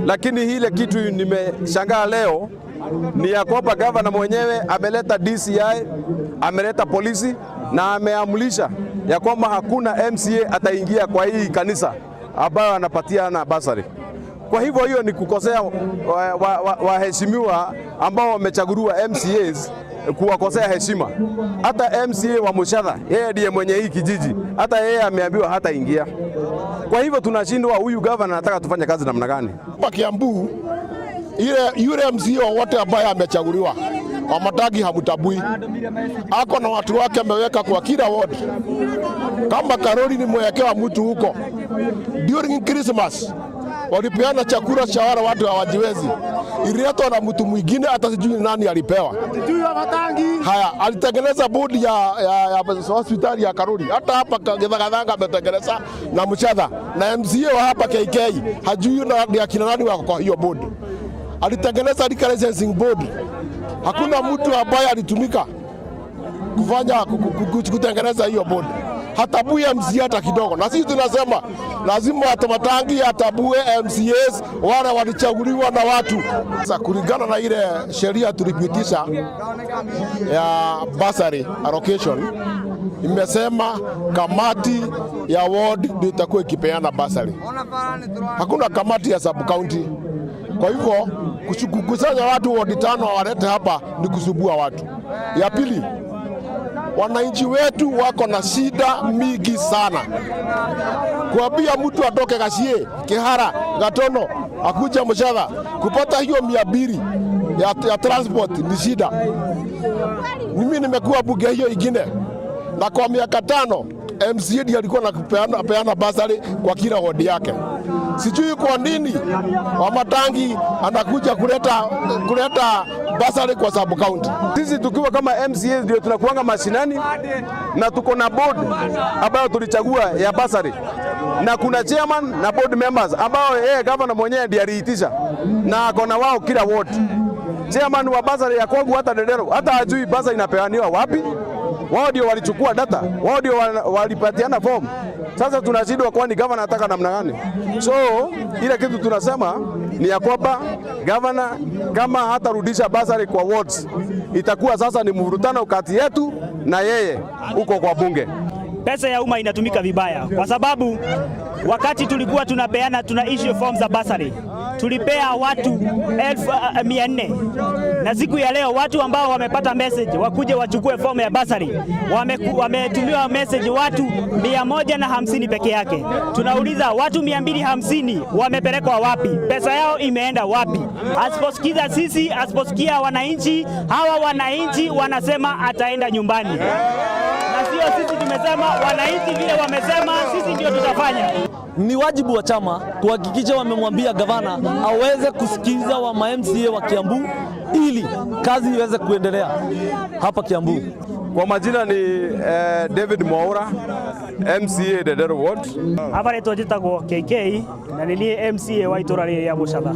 Lakini hile kitu nimeshangaa leo ni ya kwamba gavana mwenyewe ameleta DCI, ameleta polisi na ameamrisha ya kwamba hakuna MCA ataingia kwa hii kanisa ambayo anapatiana bursary. Kwa hivyo hiyo ni kukosea waheshimiwa ambao wamechaguliwa MCAs, kuwakosea heshima. Hata MCA wa Mushadha, yeye ndiye mwenye hii kijiji, hata yeye ameambiwa hata ingia. Kwa hivyo tunashindwa, huyu gavana anataka tufanye kazi namna gani? Hapa Kiambu yule MCA wote ambaye amechaguliwa WAMATANGI hamutabui. Ako na watu wake ameweka kwa kila ward. Kama Karoli ni mwekewa mtu huko. During Christmas walipeana chakula cha wale watu hawajiwezi. Ililetwa na mtu mwingine hata sijui nani alipewa. Haya, alitengeneza bodi ya hospitali ya Karoli. Hata hapa Githagathanga ametengeneza na Mushadha. Na MCA wa hapa KK hajui na akina nani wako kwa hiyo bodi. Alitengeneza licensing board. Hakuna mtu ambaye alitumika kufanya kutengeneza hiyo bodi. Hatabui MCA hata kidogo. Na sisi tunasema lazima WAMATANGI atabue MCAs wale walichaguliwa na watu. Sasa kulingana na ile sheria tulipitisha ya bursary allocation, imesema kamati ya ward ndio itakuwa ikipeana bursary. Hakuna kamati ya sub county. Kwa hivyo kukusanya watu ward 5 walete hapa ni kusubua watu. Ya pili, wananchi wetu wako na shida mingi sana. Kuambia mtu atoke Gashie, Kihara, Gatono, akuja Mushadha, kupata hiyo 200 ya transport ni shida. Mimi nimekuwa bunge hiyo ingine na kwa miaka 5 MCA ndiye alikuwa anapeana bursary kwa kila ward yake. Sijui kwa nini WAMATANGI anakuja kuleta bursary kwa sub county. Sisi tukiwa kama MCA ndio tunakuanga mashinani na tuko na board ambayo tulichagua ya bursary. Na kuna chairman na board members ambao yeye gavana mwenyewe ndiye aliitisha na akona wao kila ward. Chairman wa bursary ya Kwangu hata Dedero hata hajui bursary inapeaniwa wapi. Wao ndio walichukua data, wao ndio walipatiana form. Sasa tunashindwa kwani gavana anataka namna gani? So ile kitu tunasema ni ya kwamba gavana kama hatarudisha bursary kwa wards, itakuwa sasa ni mvurutano kati yetu na yeye huko kwa bunge. Pesa ya umma inatumika vibaya kwa sababu wakati tulikuwa tuna issue forms za bursary tulipea watu 1400 na siku ya leo watu ambao wamepata message wakuje wachukue fomu ya bursary wametumiwa message watu 150 peke yake. Tunauliza watu 250 wamepelekwa wapi? Pesa yao imeenda wapi? Asiposikiza sisi, asiposikia wananchi, hawa wananchi wanasema ataenda nyumbani. Na sio sisi tumesema, wananchi vile wamesema, sisi ndio tutafanya. Ni wajibu wa chama kuhakikisha wamemwambia gavana aweze kusikiliza wa MCA wa Kiambu ili kazi iweze kuendelea hapa Kiambu. Kwa majina ni David Mwaura, MCA Dedero Ward. Hapa ni tojita kwa KK na nilie MCA wa itora ya Mushadha.